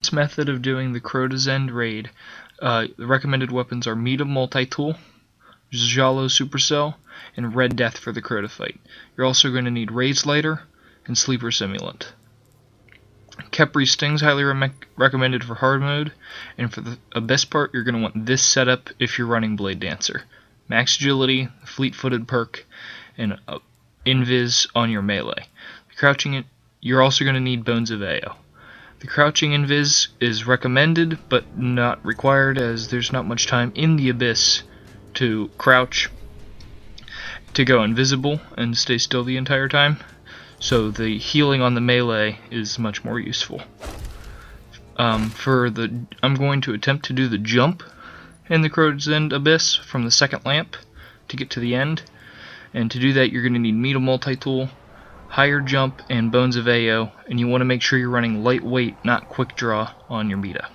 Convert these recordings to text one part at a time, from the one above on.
This method of doing the Crota's End raid, the recommended weapons are Meta Multi-Tool, Jalo Supercell, and Red Death for the Crota fight. You're also going to need Raise Lighter and Sleeper Simulant. Kepri Sting's highly recommended for hard mode, and for the Abyss part, you're going to want this setup if you're running Blade Dancer. Max Agility, Fleet-Footed perk, and Invis on your melee. You're also going to need Bones of Ao. The Crouching Invis is recommended, but not required, as there's not much time in the Abyss to crouch, to go invisible, and stay still the entire time. So the healing on the melee is much more useful. I'm going to attempt to do the jump in the Crota's End Abyss from the second lamp to get to the end. And to do that, you're going to need Meta Multi-Tool, Higher Jump, and Bones of Ao, and you want to make sure you're running lightweight, not quick draw, on your Meta.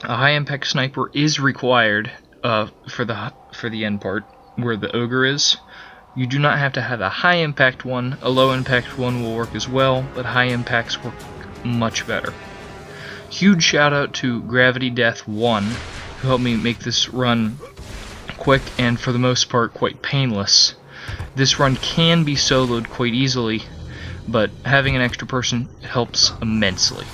A high impact sniper is required for the end part, where the ogre is. You do not have to have a high impact one. A low impact one will work as well, but high impacts work much better. Huge shout out to Gravity Death 1, who helped me make this run quick and for the most part quite painless. This run can be soloed quite easily, but having an extra person helps immensely.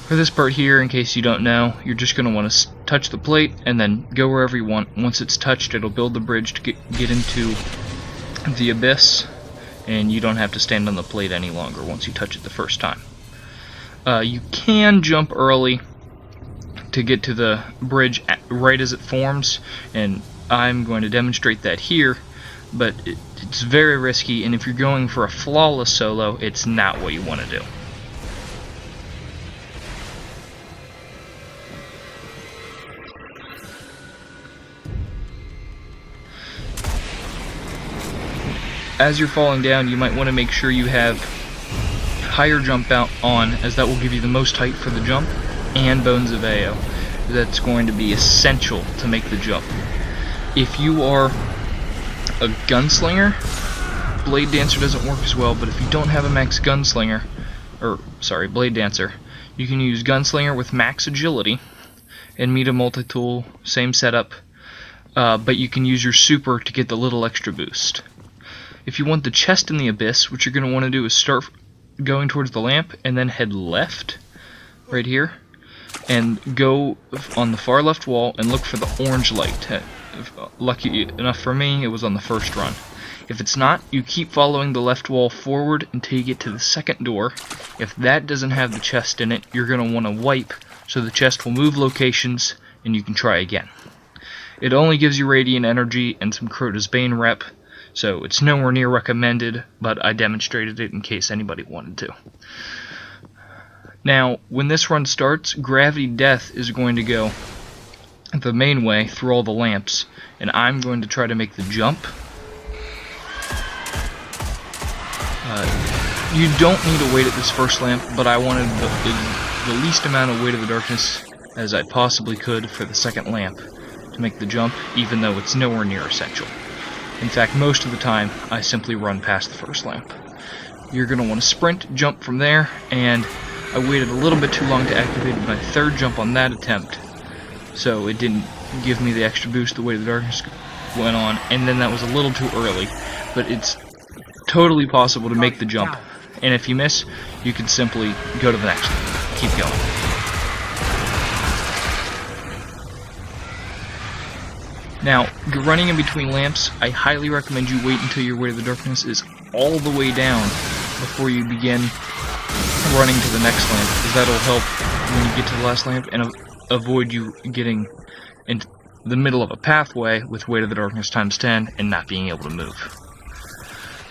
For this part here, in case you don't know, you're just going to want to touch the plate and then go wherever you want. Once it's touched, it'll build the bridge to get into the Abyss, and you don't have to stand on the plate any longer once you touch it the first time. You can jump early to get to the bridge right as it forms, and I'm going to demonstrate that here, but it's very risky, and if you're going for a flawless solo, it's not what you want to do. As you're falling down, you might want to make sure you have higher jump out on, as that will give you the most height for the jump, and Bones of Ao. That's going to be essential to make the jump. If you are a gunslinger, Blade Dancer doesn't work as well, but if you don't have a max gunslinger, Blade Dancer, you can use Gunslinger with max agility, and Meta Multi-Tool, same setup, but you can use your super to get the little extra boost. If you want the chest in the Abyss, what you're going to want to do is start going towards the lamp and then head left, right here, and go on the far left wall and look for the orange light. Lucky enough for me, it was on the first run. If it's not, you keep following the left wall forward until you get to the second door. If that doesn't have the chest in it, you're going to want to wipe so the chest will move locations and you can try again. It only gives you radiant energy and some Crota's Bane rep, so it's nowhere near recommended, but I demonstrated it in case anybody wanted to. Now, when this run starts, Gravity Death is going to go the main way through all the lamps, and I'm going to try to make the jump. You don't need to wait at this first lamp, but I wanted the least amount of weight of the darkness as I possibly could for the second lamp to make the jump, even though it's nowhere near essential. In fact, most of the time, I simply run past the first lamp. You're going to want to sprint, jump from there, and I waited a little bit too long to activate my third jump on that attempt, so it didn't give me the extra boost the way the darkness went on, and then that was a little too early, but it's totally possible to make the jump, and if you miss, you can simply go to the next one. Keep going. Now, running in between lamps, I highly recommend you wait until your way to the darkness is all the way down before you begin running to the next lamp, because that'll help when you get to the last lamp and avoid you getting into the middle of a pathway with Weight of the Darkness times 10 and not being able to move.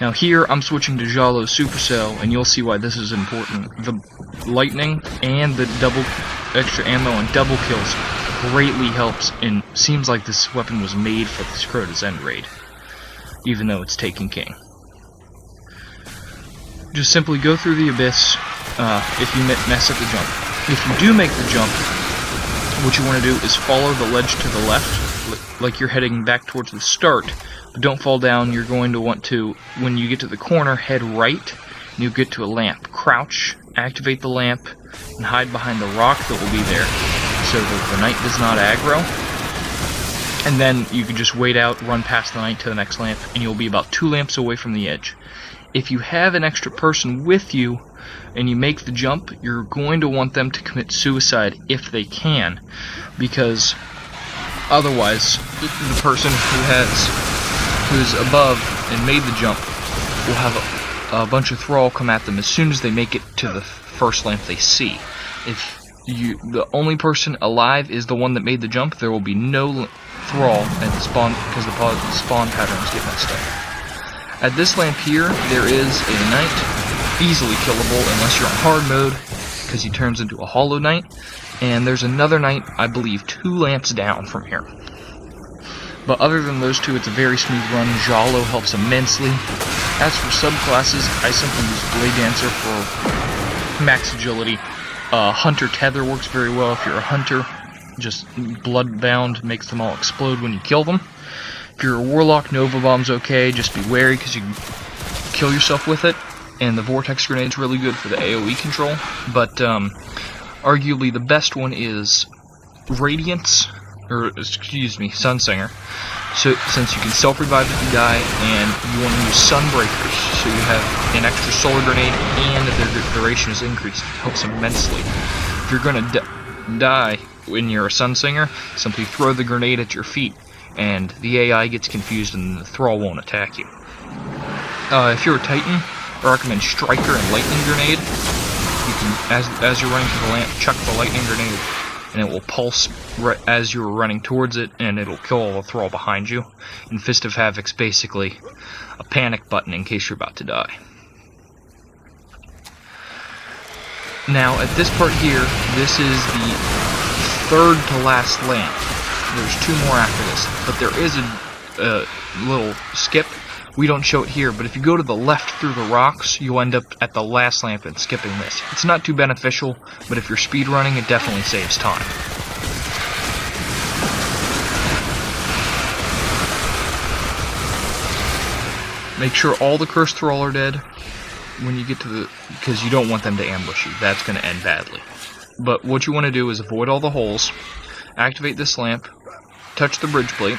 Now here I'm switching to Jalo Supercell, and you'll see why this is important. The lightning and the double extra ammo and double kills greatly helps, and seems like this weapon was made for this Crota's End raid, even though it's Taken King. Just simply go through the Abyss if you mess up the jump. If you do make the jump, what you want to do is follow the ledge to the left, like you're heading back towards the start, but don't fall down. You're going to want to, when you get to the corner, head right, and you get to a lamp. Crouch activate the lamp, and hide behind the rock that will be there, so that the knight does not aggro. And then you can just wait out, run past the knight to the next lamp, and you'll be about 2 lamps away from the edge. If you have an extra person with you, and you make the jump, you're going to want them to commit suicide if they can, because otherwise the person who's above and made the jump will have a bunch of thrall come at them as soon as they make it to the first lamp they see. If the only person alive is the one that made the jump, there will be no thrall at the spawn, because the spawn patterns get messed up. At this lamp here, there is a knight, easily killable unless you're on hard mode, because he turns into a hollow knight. And there's another knight, I believe, 2 lamps down from here. But other than those two, it's a very smooth run. Jalo helps immensely. As for subclasses, I simply use Blade Dancer for max agility. Hunter Tether works very well if you're a hunter. Just Bloodbound makes them all explode when you kill them. If you're a Warlock, Nova Bomb's okay. Just be wary because you can kill yourself with it. And the Vortex Grenade's really good for the AoE control. But arguably the best one is Radiance, or excuse me, Sunsinger. So since you can self-revive if you die, and you want to use Sunbreakers, so you have an extra solar grenade and their duration is increased. It helps immensely. If you're going to die when you're a Sunsinger, simply throw the grenade at your feet, and the AI gets confused and the Thrall won't attack you. If you're a Titan, I recommend Striker and Lightning Grenade. You can, as you're running to the lamp, chuck the Lightning Grenade, and it will pulse right as you're running towards it, and it'll kill all the Thrall behind you. And Fist of Havoc's basically a panic button in case you're about to die. Now, at this part here, this is the third to last lamp. There's 2 more after this, but there is a little skip. We don't show it here, but if you go to the left through the rocks, you'll end up at the last lamp and skipping this. It's not too beneficial, but if you're speedrunning, it definitely saves time. Make sure all the cursed thrall are dead when you get to the... because you don't want them to ambush you. That's going to end badly. But what you want to do is avoid all the holes, activate this lamp, touch the bridge plate,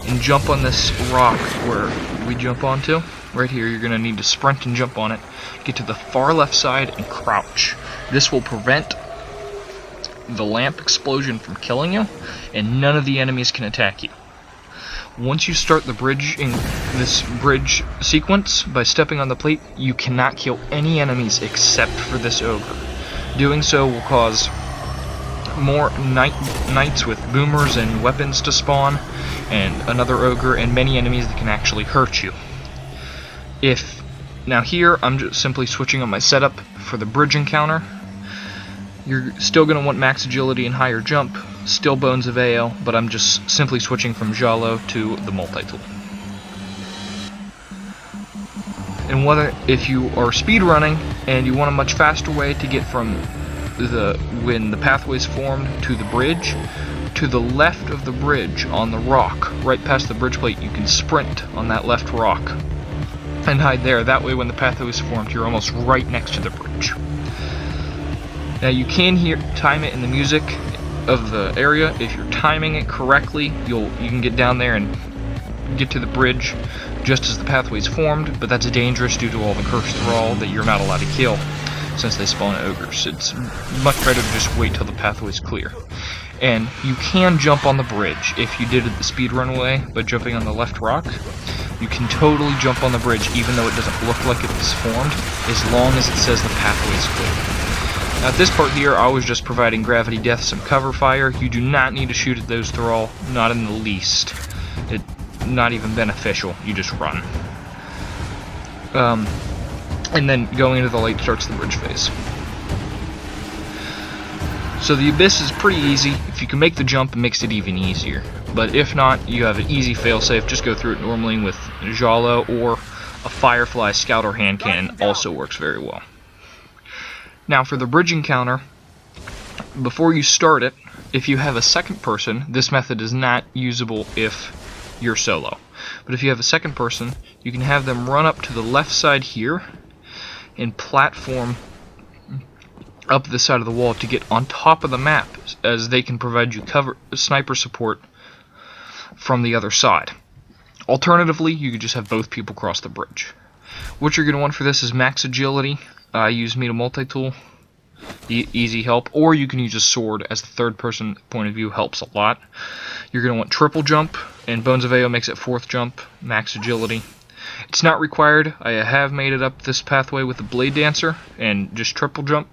and jump on this rock where we jump onto. Right here, you're going to need to sprint and jump on it. Get to the far left side and crouch. This will prevent the lamp explosion from killing you, and none of the enemies can attack you. Once you start the bridge in this bridge sequence by stepping on the plate, you cannot kill any enemies except for this ogre. Doing so will cause more knights with boomers and weapons to spawn, and another ogre, and many enemies that can actually hurt you. Now here, I'm just simply switching on my setup for the bridge encounter. You're still going to want max agility and higher jump, still Bones of Ao, but I'm just simply switching from Jalo to the multi-tool. And if you are speedrunning and you want a much faster way to get from when the pathway's formed to the bridge, to the left of the bridge on the rock, right past the bridge plate, you can sprint on that left rock and hide there. That way when the pathway is formed, you're almost right next to the bridge. Now you can time it in the music of the area. If you're timing it correctly, you can get down there and get to the bridge just as the pathway is formed, but that's dangerous due to all the cursed thrall that you're not allowed to kill since they spawn ogres. It's much better to just wait till the pathway is clear. And you can jump on the bridge if you did it the speedrun way by jumping on the left rock. You can totally jump on the bridge even though it doesn't look like it's formed, as long as it says the pathway is clear. Now at this part here, I was just providing Gravity Death some cover fire. You do not need to shoot at those thrall, not in the least. It's not even beneficial. You just run. And then going into the light starts the bridge phase. So the Abyss is pretty easy. If you can make the jump, it makes it even easier. But if not, you have an easy failsafe. Just go through it normally with Jalo, or a Firefly Scout or Hand Cannon also works very well. Now for the bridge encounter, before you start it, if you have a second person, this method is not usable if you're solo. But if you have a second person, you can have them run up to the left side here and platform up this side of the wall to get on top of the map, as they can provide you sniper support from the other side. Alternatively, you could just have both people cross the bridge. What you're going to want for this is max agility. I use Meet a Multi-Tool, easy help, or you can use a sword as the third person point of view, helps a lot. You're going to want triple jump, and Bones of Ao makes it fourth jump, max agility. It's not required. I have made it up this pathway with the Blade Dancer and just triple jump,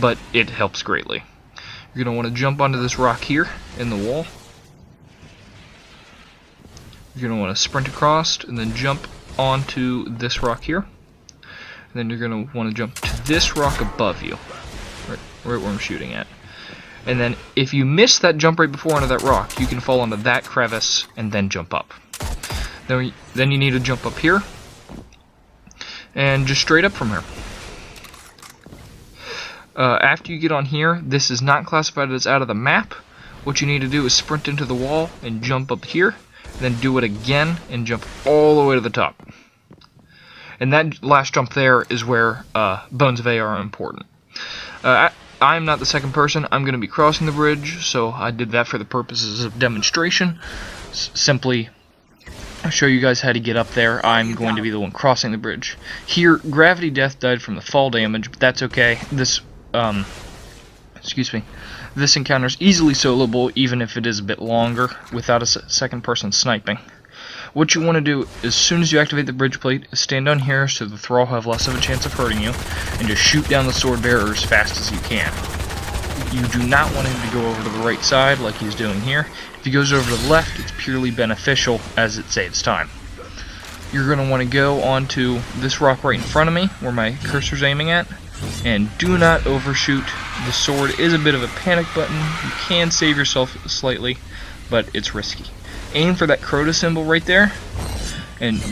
but it helps greatly. You're going to want to jump onto this rock here in the wall. You're going to want to sprint across and then jump onto this rock here. And then you're going to want to jump to this rock above you, right where I'm shooting at. And then if you miss that jump right before onto that rock, you can fall onto that crevice and then jump up. Then you need to jump up here and just straight up from here. After you get on here, this is not classified as out of the map. What you need to do is sprint into the wall and jump up here, then do it again and jump all the way to the top. And that last jump there is where Bones of Ao are important. I'm not the second person. I'm going to be crossing the bridge, so I did that for the purposes of demonstration. Simply show you guys how to get up there. I'm going to be the one crossing the bridge. Here, Gravity Death died from the fall damage, but that's okay. This this encounter is easily soloable, even if it is a bit longer, without a second person sniping. What you want to do, as soon as you activate the bridge plate, is stand down here so the thrall will have less of a chance of hurting you, and just shoot down the sword bearer as fast as you can. You do not want him to go over to the right side like he's doing here. If he goes over to the left, it's purely beneficial as it saves time. You're going to want to go onto this rock right in front of me, where my cursor's aiming at, and do not overshoot. The sword is a bit of a panic button. You can save yourself slightly, but it's risky. Aim for that Crota symbol right there, and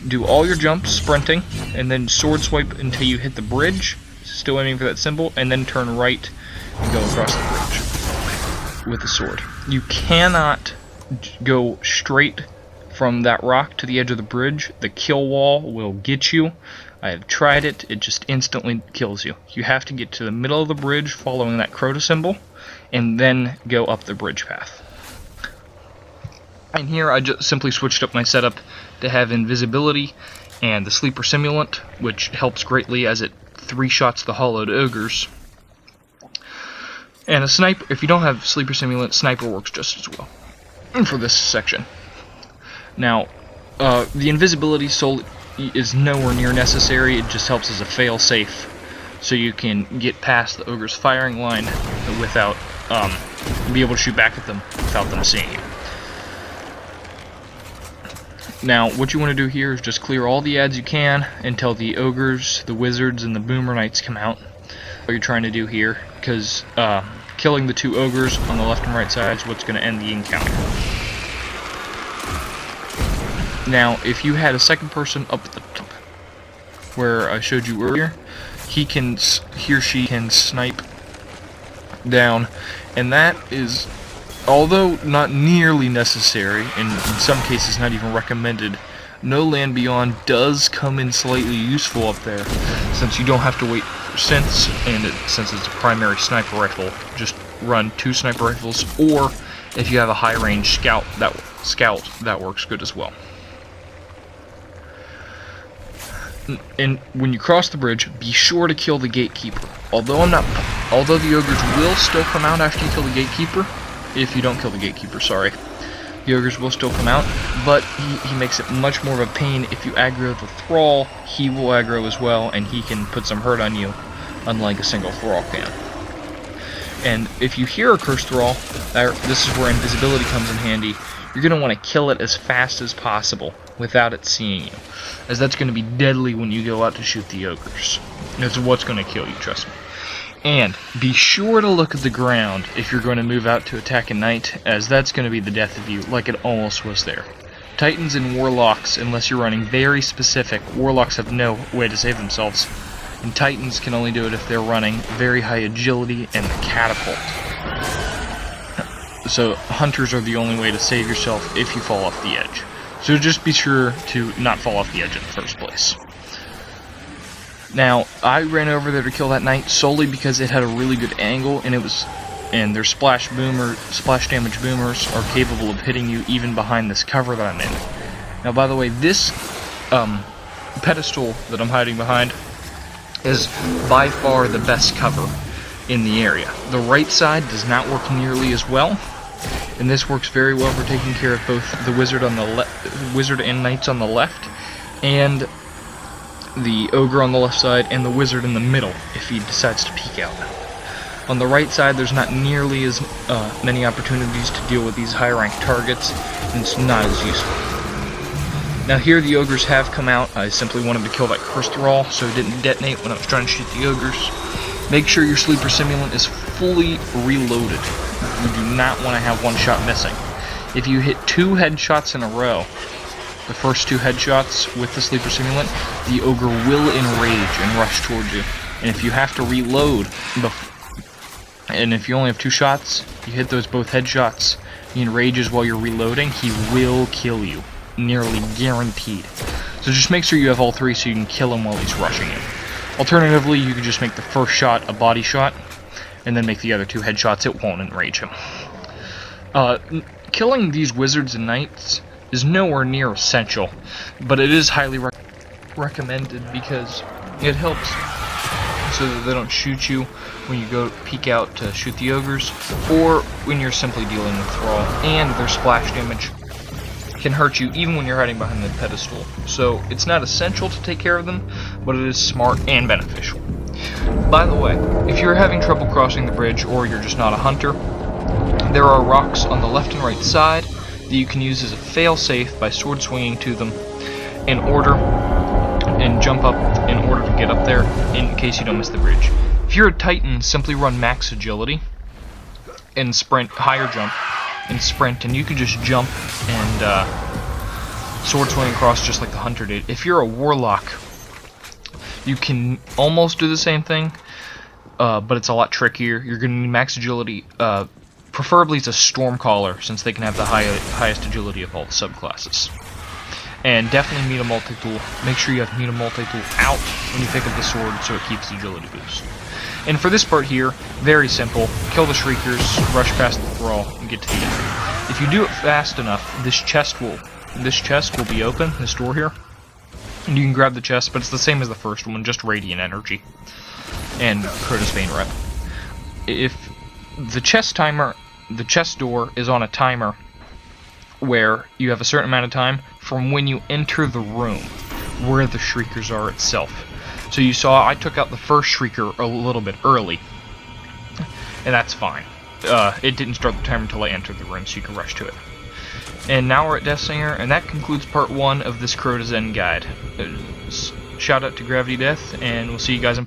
do all your jumps, sprinting, and then sword swipe until you hit the bridge, still aiming for that symbol, and then turn right and go across the bridge with the sword. You cannot go straight from that rock to the edge of the bridge. The kill wall will get you. I have tried it. It just instantly kills you. You have to get to the middle of the bridge following that Crota symbol, and then go up the bridge path. And here I just simply switched up my setup to have invisibility and the sleeper simulant, which helps greatly as it 3-shots the hollowed ogres. And a sniper, if you don't have sleeper simulant, sniper works just as well for this section. Now, the invisibility is nowhere near necessary. It just helps as a fail-safe, so you can get past the ogre's firing line without be able to shoot back at them without them seeing you. Now, what you want to do here is just clear all the ads you can until the ogres, the wizards, and the boomer knights come out. What you're trying to do here, because killing the 2 ogres on the left and right side is what's going to end the encounter. Now, if you had a second person up at the top, where I showed you earlier, he or she can snipe down, and that is, although not nearly necessary, and in some cases not even recommended, No Land Beyond does come in slightly useful up there, since you don't have to wait for sense, and since it's a primary sniper rifle, just run 2 sniper rifles, or if you have a high-range scout, that works good as well. And when you cross the bridge, be sure to kill the gatekeeper. Although the ogres will still come out after you kill the gatekeeper, if you don't kill the gatekeeper, sorry. The ogres will still come out, but he makes it much more of a pain. If you aggro the thrall, he will aggro as well, and he can put some hurt on you, unlike a single thrall can. And if you hear a cursed thrall, this is where invisibility comes in handy. You're going to want to kill it as fast as possible without it seeing you, as that's going to be deadly when you go out to shoot the ogres. It's what's going to kill you, trust me. And be sure to look at the ground if you're going to move out to attack a knight, as that's going to be the death of you, like it almost was there. Titans and warlocks, unless you're running very specific, warlocks have no way to save themselves, and titans can only do it if they're running very high agility and the catapult. So hunters are the only way to save yourself if you fall off the edge. So just be sure to not fall off the edge in the first place. Now, I ran over there to kill that knight solely because it had a really good angle, and their splash damage boomers are capable of hitting you even behind this cover that I'm in. Now, by the way, this pedestal that I'm hiding behind is by far the best cover in the area. The right side does not work nearly as well, and this works very well for taking care of both the wizard on the wizard and knights on the left, and the ogre on the left side, and the wizard in the middle if he decides to peek out. On the right side, there's not nearly as many opportunities to deal with these high-ranked targets, and it's not as useful. Now here the ogres have come out. I simply wanted to kill that cursed thrall so it didn't detonate when I was trying to shoot the ogres. Make sure your sleeper simulant is fully reloaded. You do not want to have one shot missing. If you hit 2 headshots in a row, the first 2 headshots with the sleeper simulant, the ogre will enrage and rush towards you. And if you have to reload, and if you only have 2 shots, you hit those both headshots, he enrages while you're reloading, he will kill you. Nearly guaranteed. So just make sure you have all 3 so you can kill him while he's rushing you. Alternatively, you can just make the first shot a body shot, and then make the other 2 headshots. It won't enrage him. Killing these wizards and knights is nowhere near essential, but it is highly recommended because it helps so that they don't shoot you when you go peek out to shoot the ogres, or when you're simply dealing with thrall, and their splash damage can hurt you even when you're hiding behind the pedestal. So it's not essential to take care of them, but it is smart and beneficial. By the way, if you're having trouble crossing the bridge, or you're just not a hunter, there are rocks on the left and right side that you can use as a fail-safe by sword swinging to them and jump up in order to get up there in case you don't miss the bridge. If you're a titan, simply run max agility and sprint, higher jump, and sprint, and you can just jump and sword swing across just like the hunter did. If you're a warlock, you can almost do the same thing, but it's a lot trickier. You're going to need max agility. Preferably it's a Stormcaller, since they can have the highest agility of all the subclasses. And definitely meet a multi-tool. Make sure you have meet a multi-tool out when you pick up the sword so it keeps the agility boost. And for this part here, very simple. Kill the Shriekers, rush past the Thrall, and get to the end. If you do it fast enough, this chest will be open, this door here. And you can grab the chest, but it's the same as the first one, just Radiant Energy. And Crota's Vein Rep. If the chest door is on a timer where you have a certain amount of time from when you enter the room where the Shriekers are itself. So you saw I took out the first Shrieker a little bit early, and that's fine. It didn't start the timer until I entered the room, so you can rush to it. And now we're at Death Singer, and that concludes part 1 of this Crota's End guide. Shout out to Gravity Death, and we'll see you guys in